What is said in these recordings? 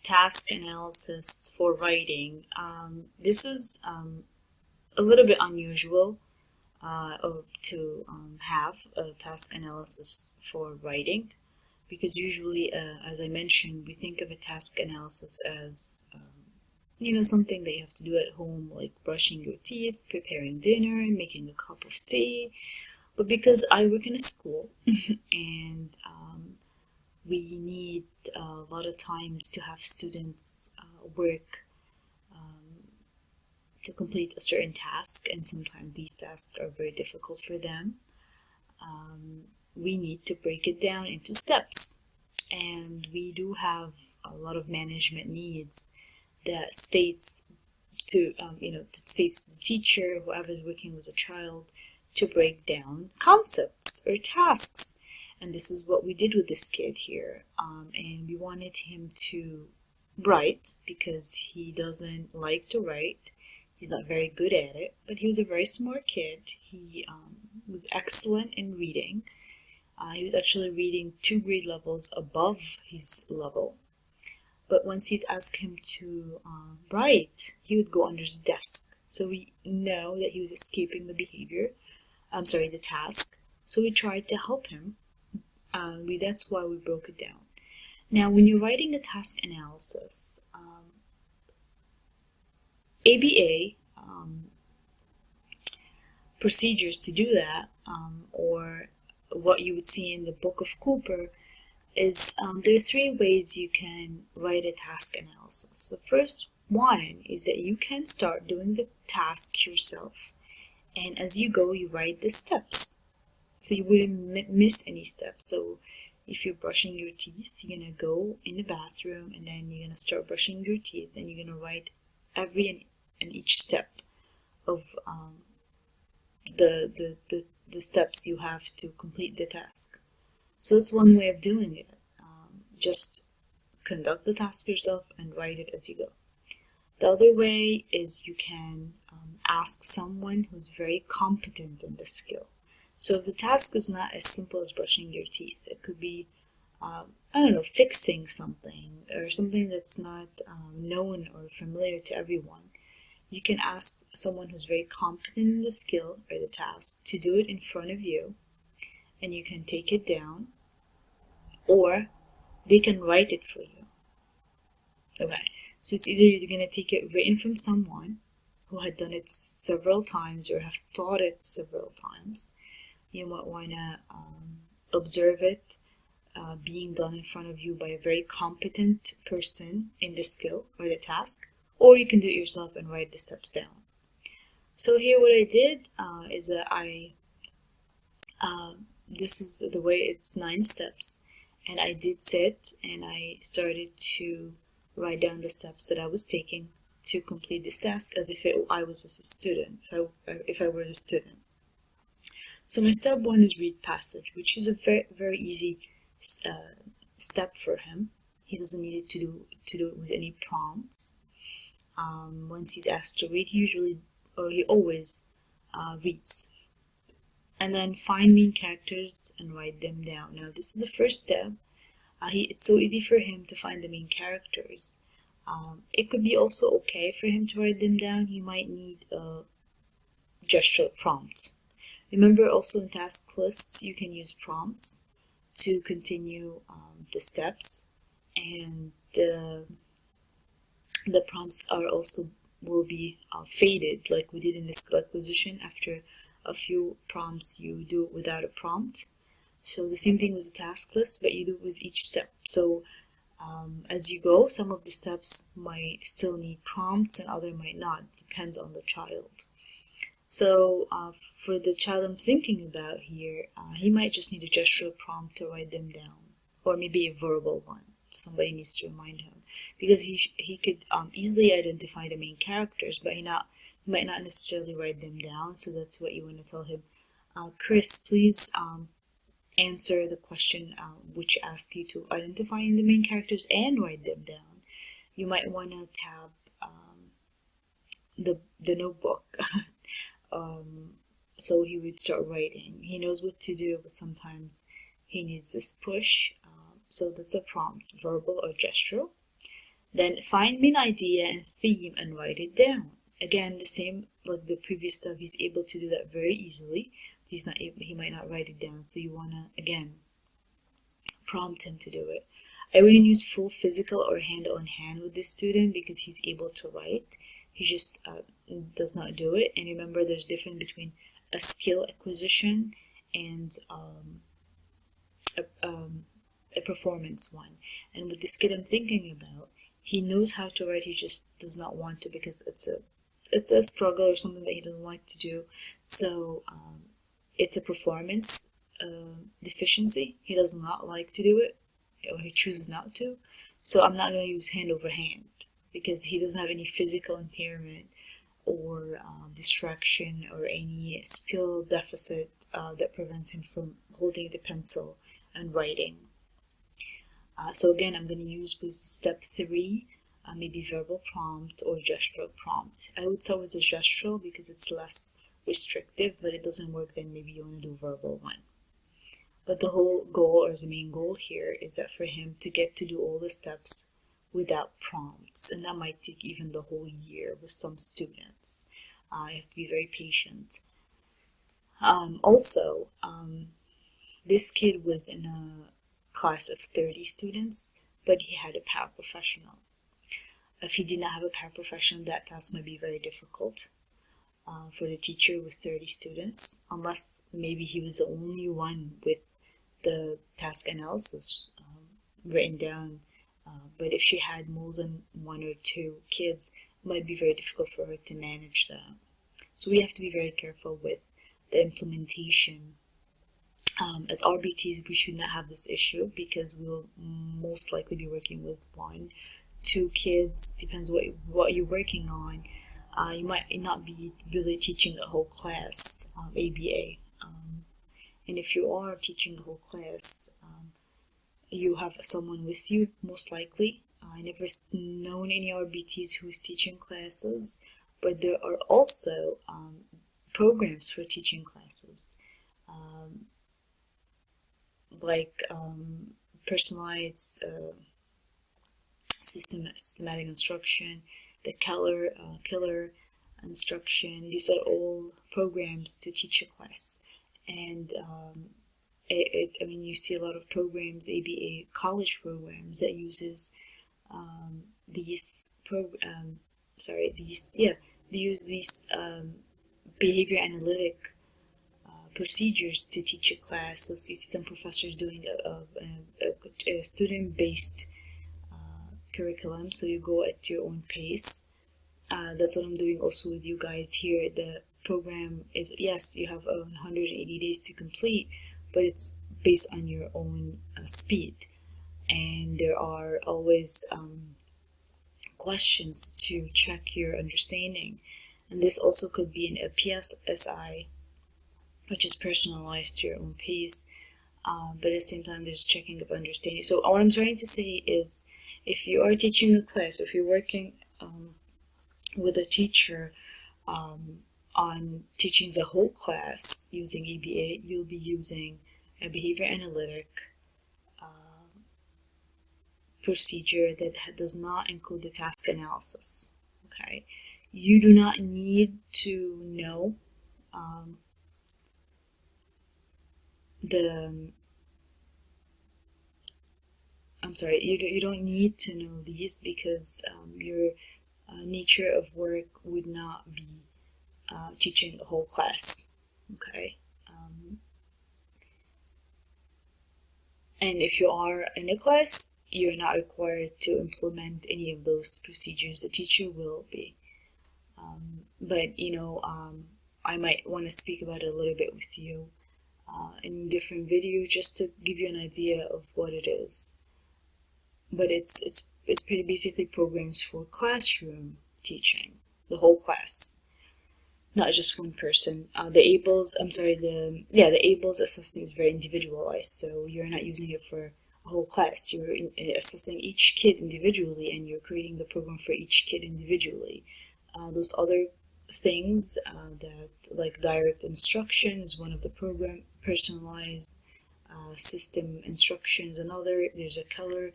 task analysis for writing. This is a little bit unusual to have a task analysis for writing, because usually, as I mentioned, we think of a task analysis as something that you have to do at home, like brushing your teeth, preparing dinner, and making a cup of tea. But because I work in a school and we need a lot of times to have students work to complete a certain task, and sometimes these tasks are very difficult for them, we need to break it down into steps. And we do have a lot of management needs that states to states to the teacher, whoever is working with a child, to break down concepts or tasks. And this is what we did with this kid here. And we wanted him to write, because he doesn't like to write. He's not very good at it, but he was a very smart kid. He was excellent in reading. He was actually reading 2 grade levels above his level. But once you'd ask him to write, he would go under his desk. So we know that he was escaping the the task. So we tried to help him. That's why we broke it down. Now, when you're writing a task analysis, ABA procedures to do that, or what you would see in the Book of Cooper, is there are 3 ways you can write a task analysis. The first one is that you can start doing the task yourself, and as you go, you write the steps, so you wouldn't miss any steps. So if you're brushing your teeth, you're gonna go in the bathroom, and then you're gonna start brushing your teeth, and you're gonna write every and each step of the steps you have to complete the task. So that's one way of doing it. Just conduct the task yourself and write it as you go. The other way is you can ask someone who's very competent in the skill. So if the task is not as simple as brushing your teeth, it could be, fixing something, or something that's not known or familiar to everyone. You can ask someone who's very competent in the skill or the task to do it in front of you, and you can take it down, or they can write it for you. Okay, so it's either you're going to take it written from someone who had done it several times or have taught it several times. You might want to observe it being done in front of you by a very competent person in the skill or the task, or you can do it yourself and write the steps down. So here what I did is that this is the way, it's 9 steps, and I did sit and I started to write down the steps that I was taking to complete this task as if I was a student, if I were a student. So my step 1 is read passage, which is a very, very easy step for him. He doesn't need to do it with any prompts. Once he's asked to read, he always reads. And then find main characters and write them down. Now this is the first step. It's so easy for him to find the main characters. It could be also okay for him to write them down. He might need a gesture prompt. Remember, also in task lists you can use prompts to continue the steps, and the prompts will be faded, like we did in this acquisition. After a few prompts you do it without a prompt. So the same thing with the task list, but you do it with each step. So as you go, some of the steps might still need prompts and other might not. It depends on the child. So for the child I'm thinking about here, he might just need a gestural prompt to write them down, or maybe a verbal one. Somebody needs to remind him, because he could easily identify the main characters, but he might not necessarily write them down. So that's what you want to tell him. Chris, please answer the question which asks you to identify the main characters and write them down. You might want to tab the notebook. So he would start writing. He knows what to do, but sometimes he needs this push. So that's a prompt, verbal or gestural. Then find main idea and theme and write it down. Again, the same like the previous stuff, he's able to do that very easily. He's not able, he might not write it down, so you wanna again prompt him to do it. I wouldn't use full physical or hand-on-hand with this student because he's able to write. He just does not do it. And remember, there's a difference between a skill acquisition and a performance one. And with this kid I'm thinking about, he knows how to write, he just does not want to because it's a struggle or something that he doesn't like to do. So it's a performance deficiency. He does not like to do it, or he chooses not to. So I'm not going to use hand over hand because he doesn't have any physical impairment or distraction or any skill deficit that prevents him from holding the pencil and writing. So again, I'm going to use with step 3, maybe verbal prompt or gestural prompt. I would start with a gestural because it's less restrictive, but it doesn't work, then maybe you want to do verbal one. But the whole goal, or the main goal here, is that for him to get to do all the steps without prompts, and that might take even the whole year with some students. You have to be very patient. This kid was in a class of 30 students, but he had a paraprofessional. If he did not have a paraprofessional, that task might be very difficult for the teacher with 30 students, unless maybe he was the only one with the task analysis written down. But if she had more than 1 or 2 kids, it might be very difficult for her to manage that. So we have to be very careful with the implementation. As RBTs, we should not have this issue because we'll most likely be working with 1, 2 kids, depends what you're working on. You might not be really teaching the whole class, ABA. And if you are teaching the whole class, you have someone with you, most likely. I never known any RBTs who's teaching classes, but there are also programs for teaching classes, like personalized systematic instruction, the killer instruction. These are all programs to teach a class. And I mean, you see a lot of programs, ABA college programs, that uses they use these behavior analytic procedures to teach a class. So you see some professors doing a student-based curriculum, so you go at your own pace. That's what I'm doing also with you guys here. The program is, yes, you have 180 days to complete, but it's based on your own speed, and there are always questions to check your understanding. And this also could be a PSSI, which is personalized to your own pace, but at the same time there's checking of understanding. So what I'm trying to say is, if you are teaching a class, if you're working with a teacher on teaching the whole class using ABA, you'll be using a behavior analytic procedure that does not include the task analysis. Okay, you do not need to know you don't need to know these because your nature of work would not be teaching the whole class. Okay, and if you are in a class, you're not required to implement any of those procedures. The teacher will be. But you know, I might want to speak about it a little bit with you in a different video, just to give you an idea of what it is. But it's pretty basically programs for classroom teaching, the whole class, not just one person. The ABLES assessment is very individualized, so you're not using it for a whole class. You're assessing each kid individually, and you're creating the program for each kid individually. Those other things that, like direct instruction is one of the program, personalized system instructions another. There's a color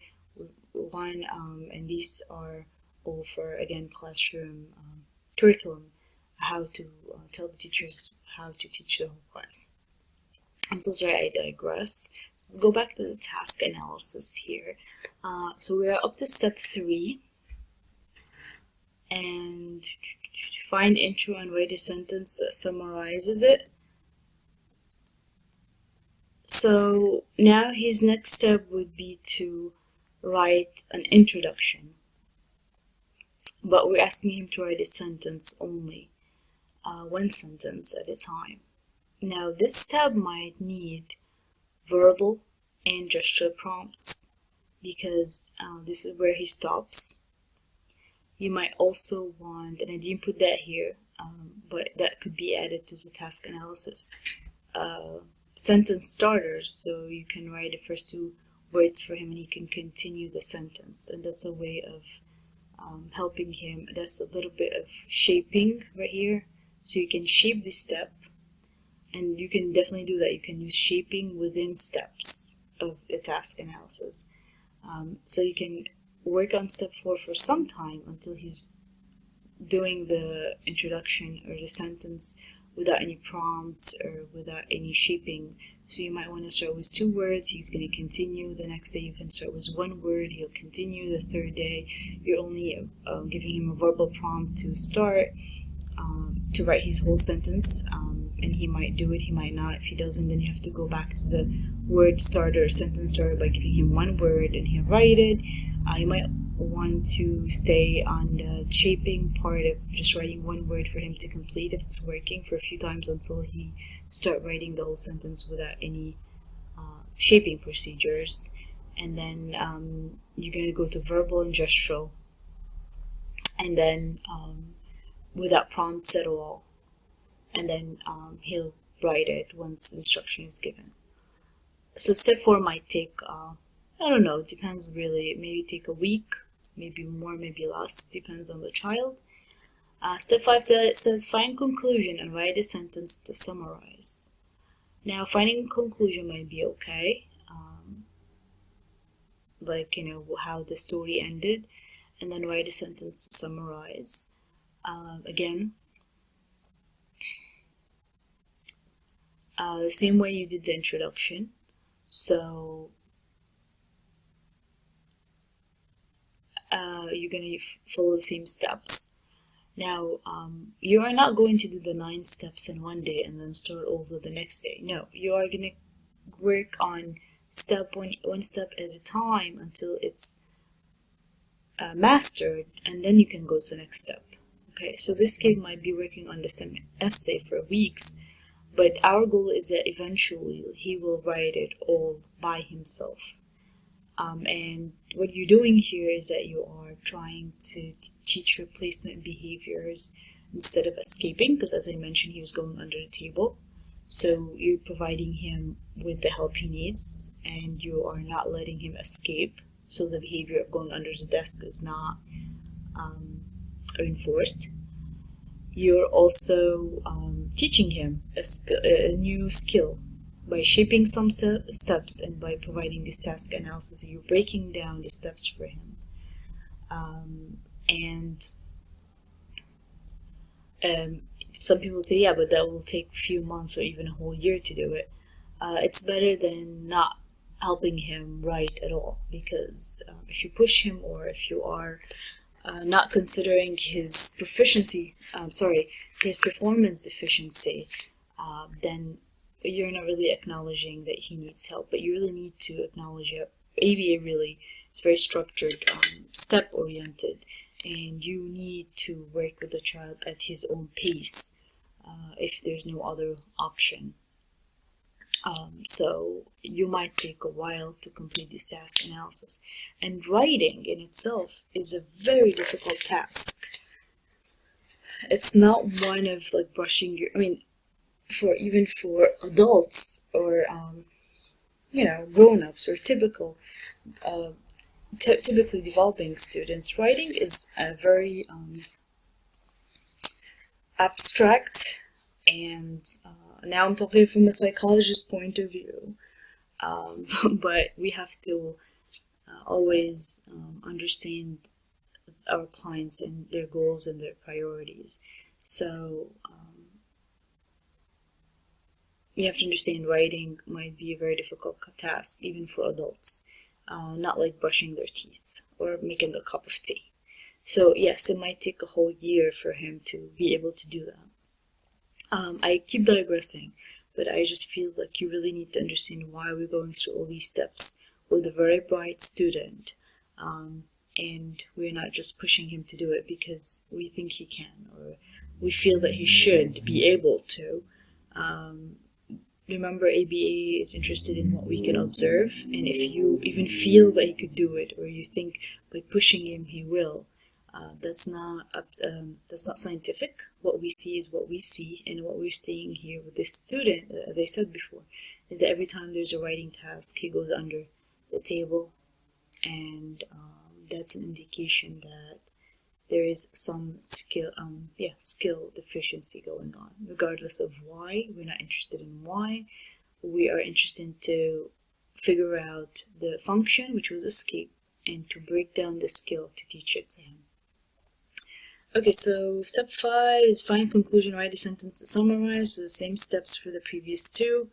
one, and these are all for, again, classroom curriculum, how to tell the teachers how to teach the whole class. I'm so sorry, I digress. Let's go back to the task analysis here. So we're up to step 3, and find intro and write a sentence that summarizes it. So now his next step would be to write an introduction, but we're asking him to write a sentence only, one sentence at a time. Now this step might need verbal and gesture prompts, because this is where he stops. You might also want, and I didn't put that here, but that could be added to the task analysis, sentence starters, so you can write the first 2 words for him and he can continue the sentence, and that's a way of helping him. That's a little bit of shaping right here, so you can shape this step, and you can definitely do that. You can use shaping within steps of the task analysis, so you can work on step 4 for some time until he's doing the introduction or the sentence without any prompts or without any shaping. So you might want to start with 2 words, he's going to continue. The next day you can start with 1 word, he'll continue. The third day you're only giving him a verbal prompt to start, to write his whole sentence, and he might do it, he might not. If he doesn't, then you have to go back to the word starter, sentence starter, by giving him 1 word and he'll write it. You might want to stay on the shaping part of just writing 1 word for him to complete if it's working, for a few times until he start writing the whole sentence without any shaping procedures. And then you're going to go to verbal and gestural, and then without prompts at all, and then he'll write it once instruction is given. So step 4 might take I don't know, it depends really. Maybe take a week, maybe more, maybe less, depends on the child. Step 5 says find conclusion and write a sentence to summarize. Now finding conclusion might be okay, like, you know, how the story ended, and then write a sentence to summarize. Again, the same way you did the introduction. So you're going to follow the same steps. Now, you are not going to do the 9 steps in one day and then start over the next day. No, you are going to work on step one step at a time until it's mastered, and then you can go to the next step. Okay, so this kid might be working on the same essay for weeks, but our goal is that eventually he will write it all by himself. And what you're doing here is that you are trying to teach replacement behaviors instead of escaping, because as I mentioned, he was going under the table. So you're providing him with the help he needs, and you are not letting him escape. So the behavior of going under the desk is not reinforced. You're also teaching him a new skill. By shaping some steps and by providing this task analysis, you're breaking down the steps for him. Some people say, yeah, but that will take a few months or even a whole year to do it. It's better than not helping him write at all, because if you push him, or if you are not considering his his performance deficiency, then you're not really acknowledging that he needs help. But you really need to acknowledge it. ABA really is very structured, step-oriented, and you need to work with the child at his own pace if there's no other option. So you might take a while to complete this task analysis. And writing in itself is a very difficult task. It's not one of like brushing your, even for adults or grown-ups or typically developing students, writing is a very abstract, and now I'm talking from a psychologist's point of view, but we have to always understand our clients and their goals and their priorities. So we have to understand writing might be a very difficult task, even for adults, not like brushing their teeth or making a cup of tea. So yes, it might take a whole year for him to be able to do that. I keep digressing, but I just feel like you really need to understand why we're going through all these steps with a very bright student, and we're not just pushing him to do it because we think he can or we feel that he should be able to. Remember, ABA is interested in what we can observe, and if you even feel that he could do it, or you think by pushing him he will, that's not scientific. What we see is what we see, and what we're seeing here with this student, as I said before, is that every time there's a writing task, he goes under the table, and that's an indication that there is some skill deficiency going on. Regardless of why, we're not interested in why. We are interested to figure out the function, which was escape, and to break down the skill to teach it to him. Okay, so step 5 is find conclusion, write a sentence to summarize. So the same steps for the previous two.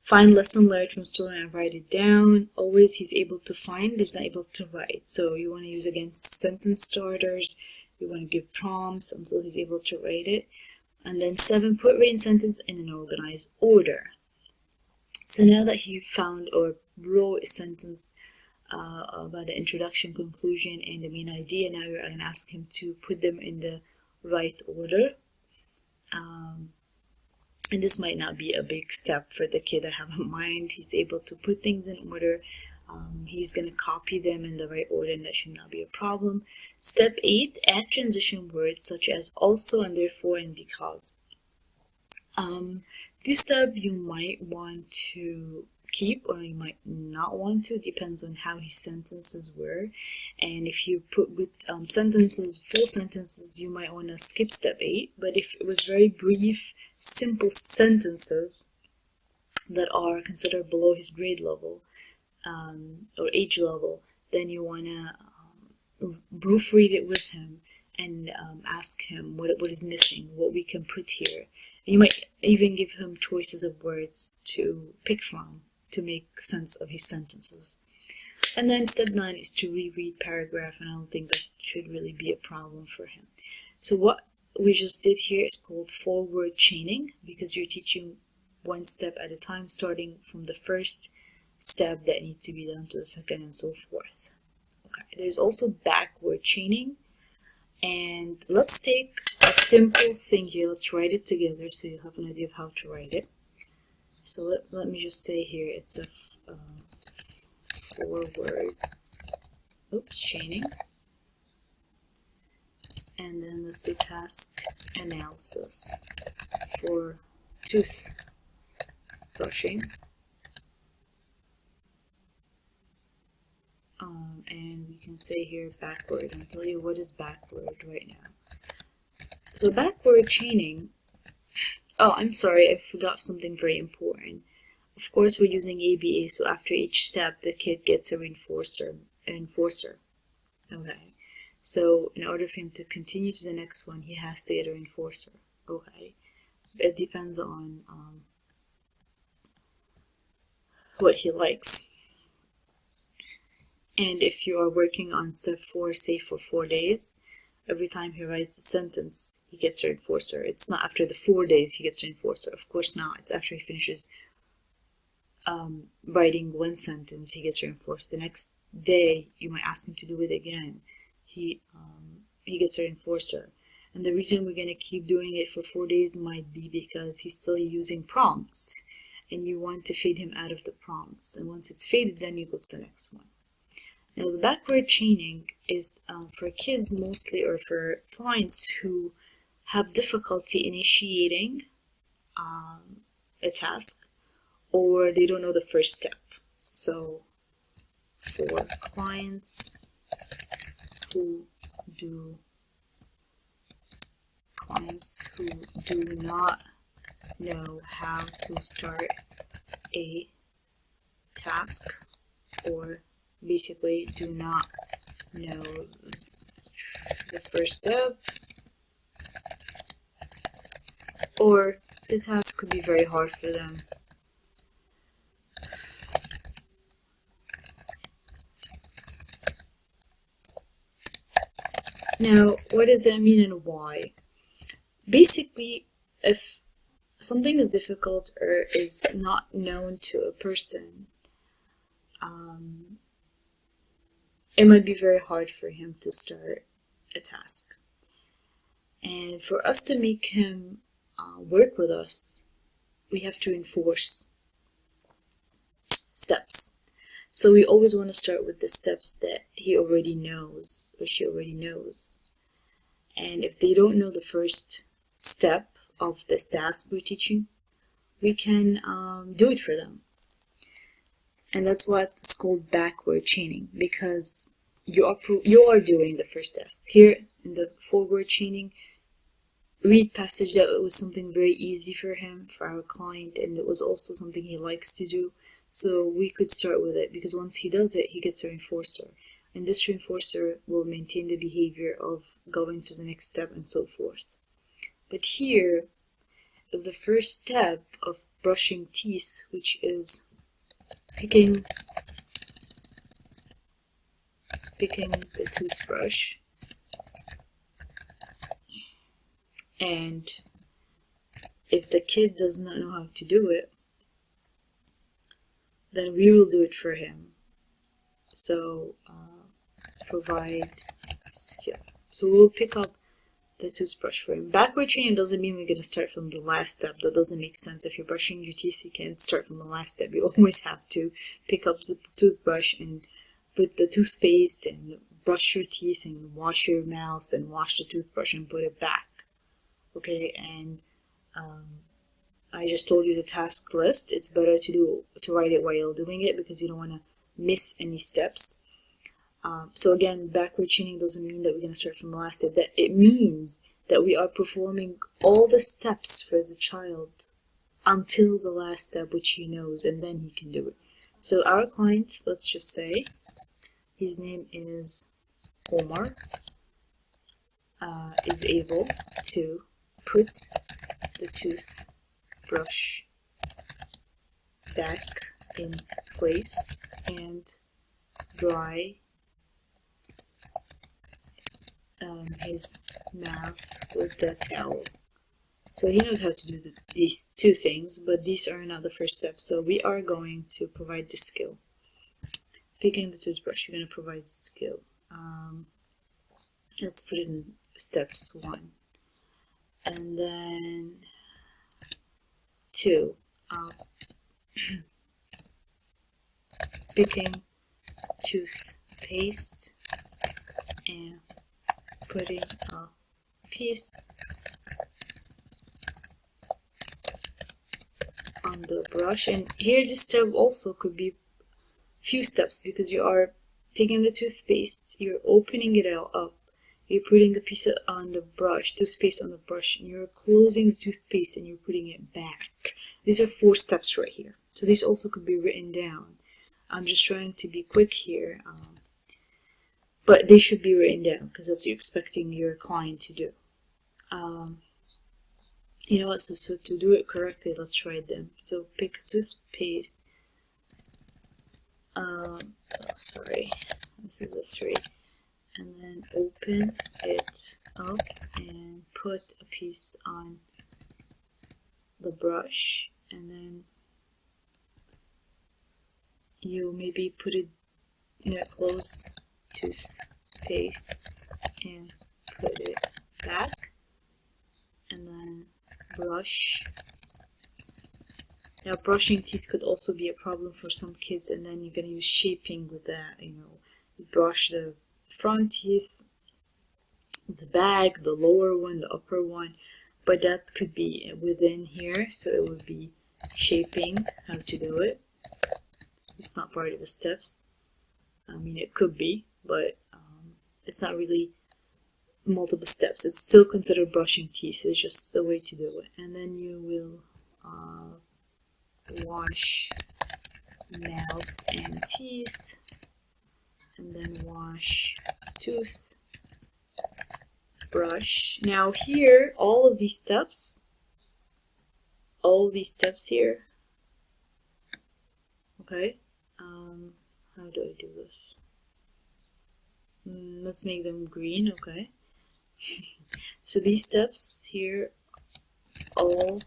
Find lesson learned from story and write it down. Always he's able to find, he's not able to write. So you want to use, again, sentence starters. You want to give prompts until he's able to write it. And then 7, put written sentence in an organized order. So now that he found or wrote a sentence about the introduction, conclusion, and the main idea, now you're going to ask him to put them in the right order. And this might not be a big step for the kid. I have in mind he's able to put things in order. He's going to copy them in the right order, and that should not be a problem. Step 8, add transition words such as also and therefore and because. This step you might want to keep or you might not want to, depends on how his sentences were. And if you put good sentences, full sentences, you might want to skip step 8. But if it was very brief, simple sentences that are considered below his grade level or age level, then you want to proofread it with him and ask him what is missing, what we can put here. You might even give him choices of words to pick from to make sense of his sentences. And then step 9 is to reread paragraph, and I don't think that should really be a problem for him. So what we just did here is called forward chaining, because you're teaching one step at a time, starting from the first step that needs to be done to the second and so forth. Okay, there's also backward chaining, and let's take a simple thing here. Let's write it together so you have an idea of how to write it. So let me just say here it's a forward chaining, and then let's do task analysis for tooth brushing. And we can say here backward. I'll tell you what is backward right now. So backward chaining, oh, I'm sorry, I forgot something very important. Of course, we're using ABA, so after each step, the kid gets a reinforcer. Okay, so in order for him to continue to the next one, he has to get a reinforcer. Okay, it depends on what he likes. And if you are working on step 4, say for 4 days, every time he writes a sentence, he gets a reinforcer. It's not after the 4 days he gets a reinforcer. Of course not. It's after he finishes writing one sentence, he gets reinforced. The next day, you might ask him to do it again. He gets a reinforcer. And the reason we're going to keep doing it for 4 days might be because he's still using prompts, and you want to fade him out of the prompts. And once it's faded, then you go to the next one. Now, the backward chaining is for kids mostly, or for clients who have difficulty initiating a task, or they don't know the first step. So, for clients who do not know how to start a task or basically do not know the first step, or the task could be very hard for them. Now, what does that mean and why? Basically, if something is difficult or is not known to a person, it might be very hard for him to start a task. And for us to make him work with us, we have to enforce steps. So we always want to start with the steps that he already knows or she already knows. And if they don't know the first step of the task we're teaching, we can do it for them. And that's what's called backward chaining, because you are doing the first task. Here in the forward chaining, read passage that was something very easy for him, for our client, and it was also something he likes to do. So we could start with it, because once he does it, he gets a reinforcer. And this reinforcer will maintain the behavior of going to the next step and so forth. But here, the first step of brushing teeth, which is picking the toothbrush, and if the kid does not know how to do it, then we will do it for him. So provide skill. So we'll pick up the toothbrush for him. Backward chaining doesn't mean we're going to start from the last step. That doesn't make sense. If you're brushing your teeth, you can't start from the last step. You always have to pick up the toothbrush and put the toothpaste and brush your teeth and wash your mouth and wash the toothbrush and put it back. Okay, and I just told you the task list. It's better to write it while you're doing it, because you don't want to miss any steps. So again, backward chaining doesn't mean that we're going to start from the last step. That it means that we are performing all the steps for the child until the last step, which he knows, and then he can do it. So our client, let's just say, his name is Omar, is able to put the toothbrush back in place and dry his mouth with the towel. So he knows how to do these two things, but these are not the first steps. So we are going to provide the skill. Picking the toothbrush, you're going to provide the skill. Let's put it in steps 1. And then 2. Picking toothpaste and putting a piece on the brush. And here this step also could be few steps, because you are taking the toothpaste, you're opening it up, you're putting a piece on the brush, toothpaste on the brush, and you're closing the toothpaste and you're putting it back. These are 4 steps right here. So these also could be written down. I'm just trying to be quick here, but they should be written down, because that's what you're expecting your client to do. You know what, so to do it correctly, let's write them. So pick toothpaste, sorry, this is a 3, and then open it up and put a piece on the brush, and then you maybe put it, close toothpaste and put it back, and then brush. Now, brushing teeth could also be a problem for some kids, and then you're going to use shaping with that. You brush the front teeth, the back, the lower one, the upper one, but that could be within here, so it would be shaping how to do it. It's not part of the steps. I mean, it could be, but it's not really multiple steps. It's still considered brushing teeth. It's just the way to do it. And then you will wash mouth and teeth, and then wash tooth, brush. Now here, all these steps here, okay, how do I do this? Let's make them green, okay. So these steps here, all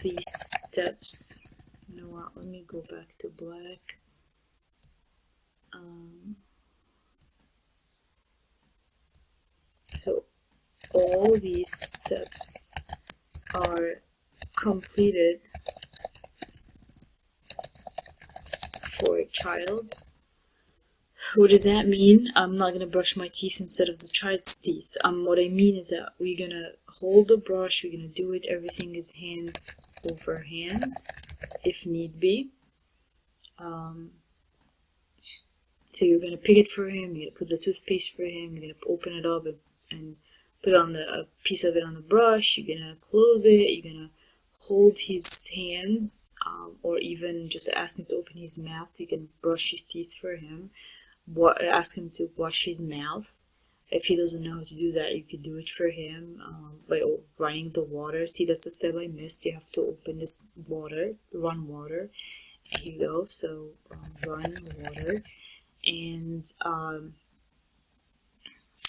these steps, you know what, let me go back to black. So all these steps are completed for a child. What does that mean? I'm not gonna brush my teeth instead of the child's teeth. What I mean is that we're gonna hold the brush, we're gonna do it, everything is hand over hand, if need be. So you're gonna pick it for him, you're gonna put the toothpaste for him, you're gonna open it up and put on a piece of it on the brush, you're gonna close it, you're gonna hold his hands, or even just ask him to open his mouth. You can brush his teeth for him, ask him to wash his mouth. If he doesn't know how to do that, you could do it for him by running the water. See, that's a step I missed. You have to open this water, run water. Here you go. So run water, and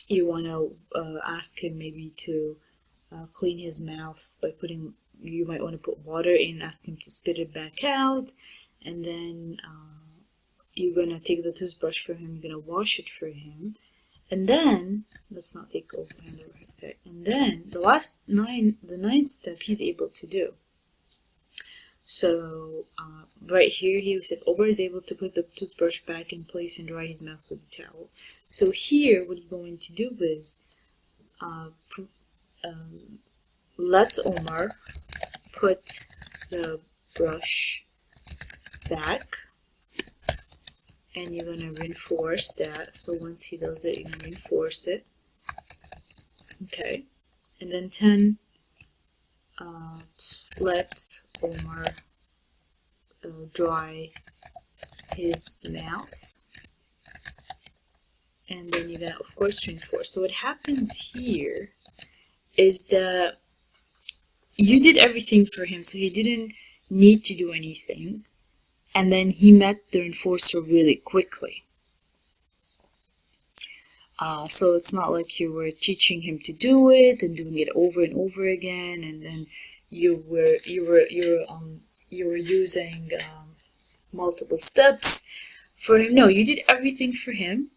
you want to ask him maybe to clean his mouth by putting. You might want to put water in, ask him to spit it back out, and then you're gonna take the toothbrush for him. You're gonna wash it for him. And then, let's not take overhand right there. And then, the ninth step, he's able to do. So, right here, he said, Ober is able to put the toothbrush back in place and dry his mouth with the towel. So here, what you're going to do is, let Omar put the brush back, and you're gonna reinforce that. So once he does it, you're gonna reinforce it. Okay, and then 10. Let Omar dry his mouth, and then you're gonna, of course, reinforce. So what happens here is that you did everything for him, so he didn't need to do anything. And then he met the reinforcer really quickly. So it's not like you were teaching him to do it and doing it over and over again, and then you were using multiple steps for him. No, you did everything for him,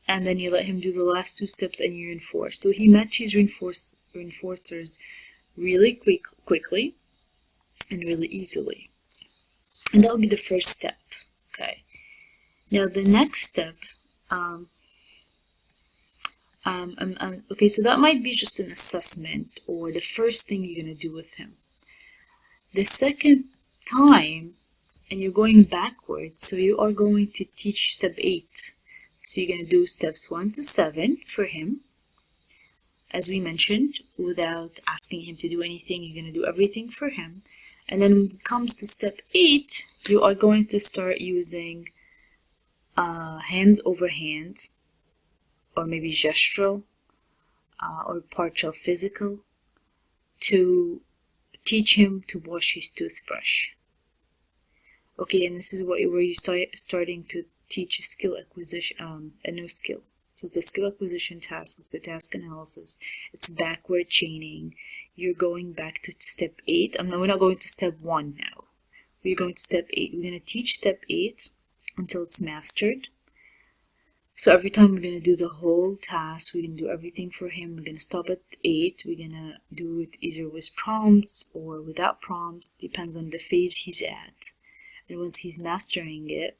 and then you let him do the last 2 steps and you reinforce. So he met his reinforcers really quickly and really easily. And that will be the first step. Okay. Now the next step, okay, so that might be just an assessment or the first thing you're gonna do with him. The second time, and you're going backwards, so you are going to teach step 8. So you're gonna do steps 1 to 7 for him, as we mentioned, without asking him to do anything. You're gonna do everything for him. And then when it comes to step 8, you are going to start using hands over hands, or maybe gestural, or partial physical, to teach him to wash his toothbrush. Okay, and this is where you starting to teach a skill acquisition, a new skill. So it's a skill acquisition task, it's a task analysis, it's backward chaining. You're going back to step 8. We're not going to step 1 now. We're going to step 8. We're going to teach step 8 until it's mastered. So every time we're going to do the whole task, we're going to do everything for him. We're going to stop at 8. We're going to do it either with prompts or without prompts. Depends on the phase he's at. And once he's mastering it,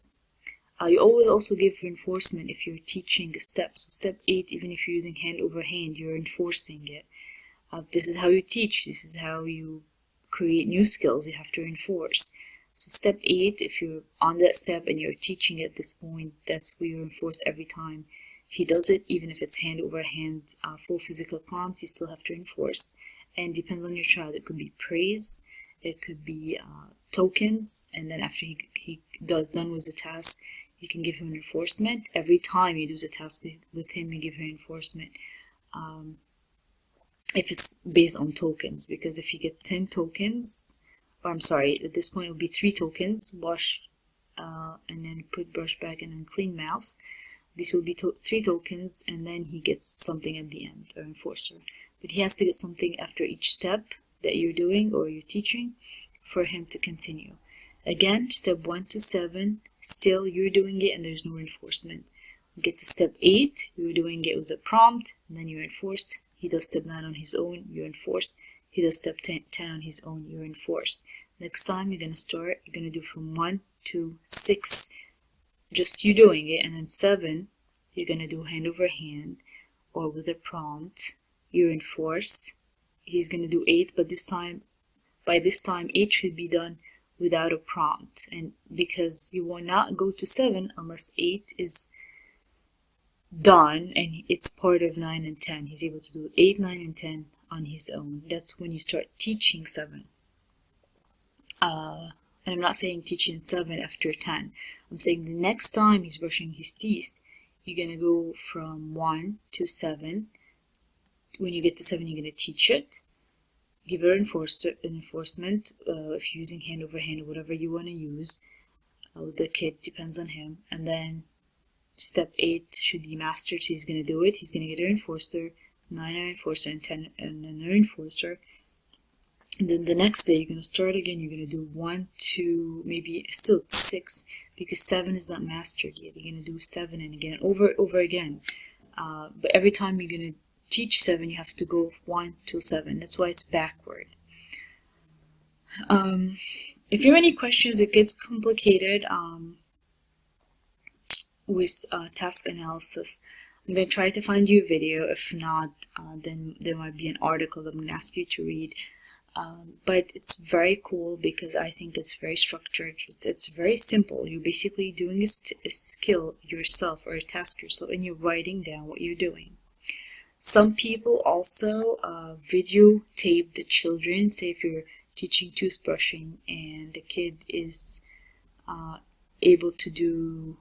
you always also give reinforcement if you're teaching a step. So step 8, even if you're using hand over hand, you're enforcing it. This is how you teach. This is how you create new skills. You have to reinforce. So step 8, if you're on that step and you're teaching at this point, that's where you reinforce every time he does it. Even if it's hand over hand, full physical prompts, you still have to reinforce. And depends on your child. It could be praise, it could be tokens, and then after he done with the task, you can give him an enforcement. Every time you do the task with him, you give him enforcement. If it's based on tokens, because if you get 10 tokens, or I'm sorry, at this point it will be 3 tokens, wash and then put brush back and then clean mouse. This will be 3 tokens, and then he gets something at the end, or enforcer. But he has to get something after each step that you're doing or you're teaching for him to continue. Again, step 1 to 7, still you're doing it and there's no reinforcement. You get to step 8, you're doing it with a prompt, and then you're enforced. He does step 9 on his own, you're enforced. He does step 10 on his own, you're enforced. Next time you're going to do from 1 to 6, just you doing it, and then 7, you're going to do hand over hand or with a prompt, you're enforced. He's going to do 8, but by this time 8 should be done without a prompt, and because you will not go to 7 unless 8 is done and it's part of 9 and 10. He's able to do 8, 9, and 10 on his own. That's when you start teaching 7. And I'm not saying teaching 7 after 10. I'm saying the next time he's brushing his teeth, you're going to go from 1 to 7. When you get to 7, you're going to teach it. Give her an enforcement if you're using hand over hand or whatever you want to use with the kid, depends on him. And then step 8 should be mastered, so he's going to do it. He's going to get an enforcer, 9 an enforcer, and 10 and an enforcer. And then the next day you're going to start again. You're going to do 1 to maybe still 6, because 7 is not mastered yet. You're going to do 7 and again over again. But every time you're going to teach 7, you have to go 1 to 7. That's why it's backward. If you have any questions, it gets complicated with task analysis. I'm going to try to find you a video. If not, then there might be an article that I'm going to ask you to read. But it's very cool because I think it's very structured. It's very simple. You're basically doing a skill yourself or a task yourself, and you're writing down what you're doing. Some people also videotape the children. Say if you're teaching toothbrushing and the kid is able to do,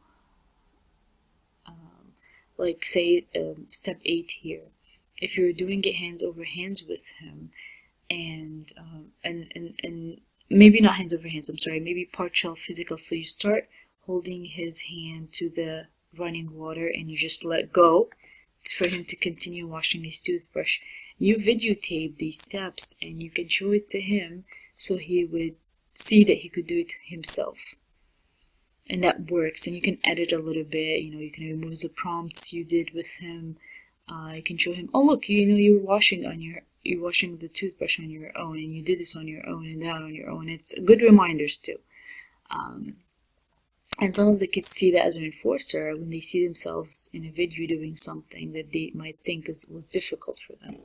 like say step 8 here. If you're doing it hands over hands with him, and maybe not hands over hands, I'm sorry, maybe partial physical. So you start holding his hand to the running water and you just let go for him to continue washing his toothbrush. You videotape these steps and you can show it to him so he would see that he could do it himself. And that works. And you can edit a little bit, you can remove the prompts you did with him. You can show him, oh look, you're washing the toothbrush on your own, and you did this on your own and that on your own. It's good reminders too. And some of the kids see that as an enforcer when they see themselves in a video doing something that they might think was difficult for them.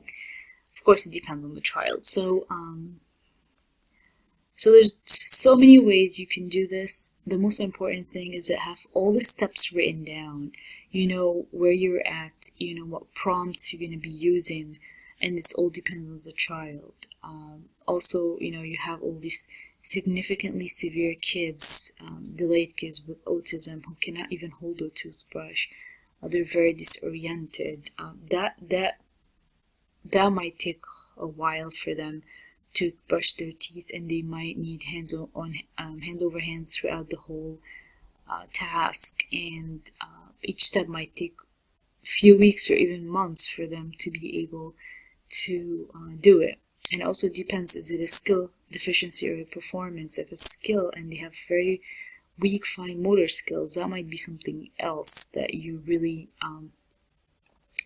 Of course, it depends on the child. So there's so many ways you can do this. The most important thing is to have all the steps written down. You know where you're at, what prompts you're going to be using, and it's all depends on the child. Also, you have all these significantly severe kids, delayed kids with autism who cannot even hold a toothbrush. They're very disoriented. That might take a while for them to brush their teeth, and they might need hands over hands throughout the whole task, and each step might take a few weeks or even months for them to be able to do it. And it also depends, is it a skill deficiency or a performance? If it's skill and they have very weak fine motor skills, that might be something else that you really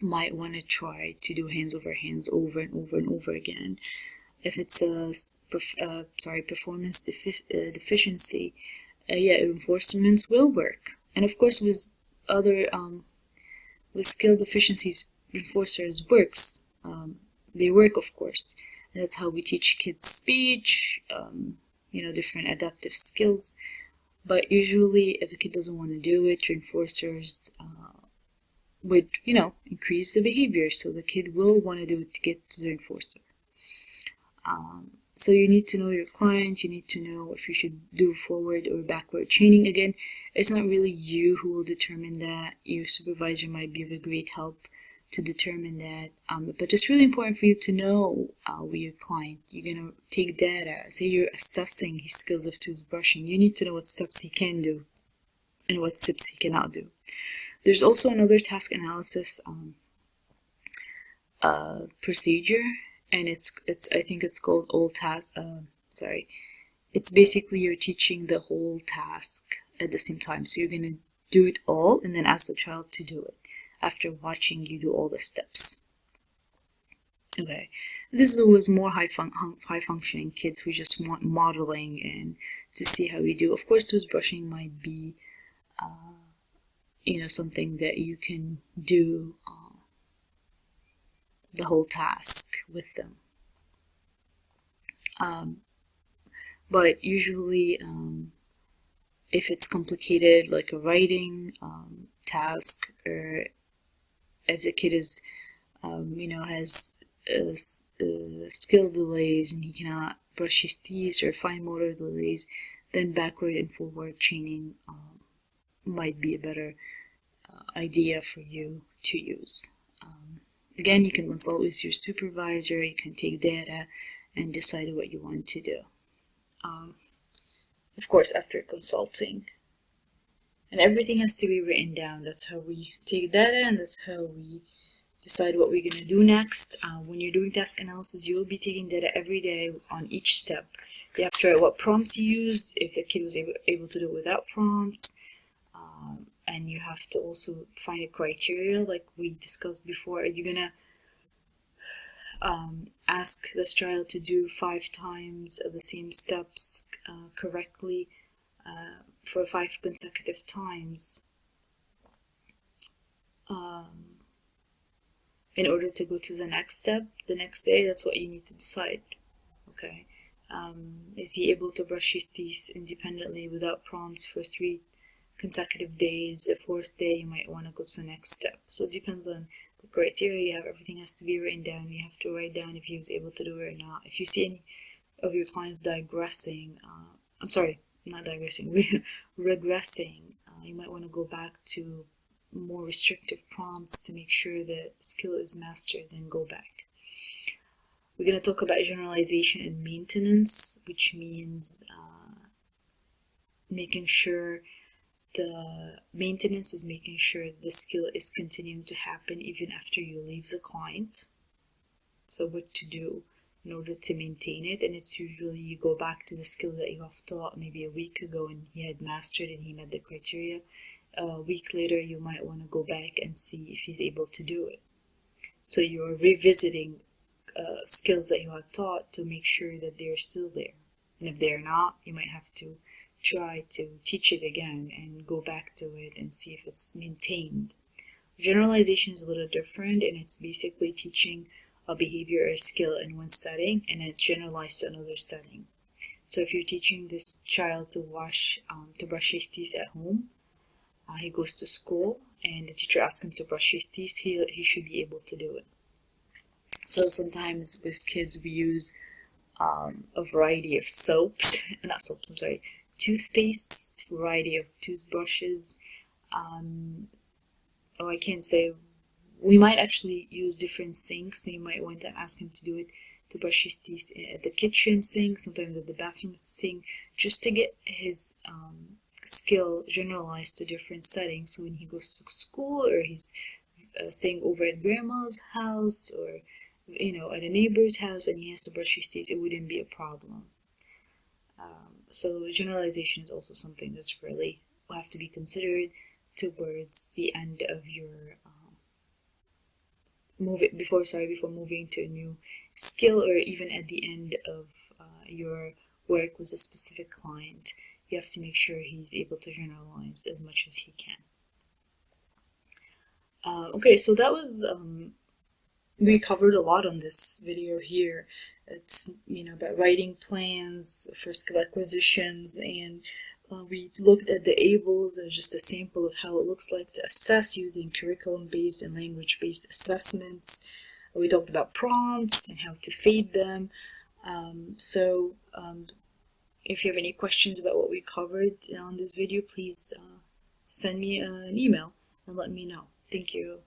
might want to try to do hands over hands over and over and over again. If it's a performance deficiency, reinforcements will work. And of course, with other with skill deficiencies, reinforcers works. They work, of course. And that's how we teach kids speech, different adaptive skills. But usually, if a kid doesn't want to do it, reinforcers would, increase the behavior. So the kid will want to do it to get to the reinforcer. So you need to know your client, you need to know if you should do forward or backward chaining. Again, it's not really you who will determine that. Your supervisor might be of a great help to determine that, but it's really important for you to know with your client. You're going to take data. Say you're assessing his skills of toothbrushing. You need to know what steps he can do and what steps he cannot do. There's also another task analysis procedure, and it's I think it's called all task. It's basically you're teaching the whole task at the same time. So you're gonna do it all and then ask the child to do it after watching you do all the steps. Okay, this was more high functioning kids who just want modeling and to see how we do. Of course, toothbrushing might be something that you can do the whole task with them. But usually if it's complicated, like a writing task, or if the kid is has skill delays and he cannot brush his teeth, or fine motor delays, then backward and forward chaining might be a better idea for you to use. Again, you can consult with your supervisor, you can take data and decide what you want to do. Of course, after consulting. And everything has to be written down. That's how we take data, and that's how we decide what we're going to do next. When you're doing task analysis, you will be taking data every day on each step. You have to write what prompts you used, if the kid was able to do it without prompts. And you have to also find a criteria, like we discussed before. Are you gonna ask this child to do 5 times the same steps correctly for 5 consecutive times in order to go to the next step the next day? That's what you need to decide. Okay, is he able to brush his teeth independently without prompts for 3 consecutive days? The 4th day you might want to go to the next step. So it depends on the criteria you have. Everything has to be written down. You have to write down if he was able to do it or not. If you see any of your clients digressing, regressing, you might want to go back to more restrictive prompts to make sure the skill is mastered and go back. We're going to talk about generalization and maintenance, which means making sure the maintenance is making sure the skill is continuing to happen even after you leave the client. So what to do in order to maintain it, and it's usually you go back to the skill that you have taught maybe a week ago and he had mastered and he met the criteria. A week later you might want to go back and see if he's able to do it. So you're revisiting skills that you had taught to make sure that they're still there, and if they're not, you might have to try to teach it again and go back to it and see if it's maintained. Generalization is a little different, and it's basically teaching a behavior or a skill in one setting and it's generalized to another setting. So if you're teaching this child to brush his teeth at home, he goes to school and the teacher asks him to brush his teeth, he should be able to do it. So sometimes with kids we use a variety of soaps, not soaps, I'm sorry, toothpastes, variety of toothbrushes. I can't say, we might actually use different sinks. So you might want to ask him to do it, to brush his teeth at the kitchen sink, sometimes at the bathroom sink, just to get his skill generalized to different settings. So when he goes to school, or he's staying over at grandma's house, or at a neighbor's house, and he has to brush his teeth, it wouldn't be a problem. So generalization is also something that's really will have to be considered towards the end of your before moving to a new skill, or even at the end of your work with a specific client. You have to make sure he's able to generalize as much as he can. Okay, so that was we covered a lot on this video here. It's about writing plans for skill acquisitions, and we looked at the ABLES as just a sample of how it looks like to assess using curriculum-based and language-based assessments. We talked about prompts and how to fade them. If you have any questions about what we covered on this video, please send me an email and let me know. Thank you.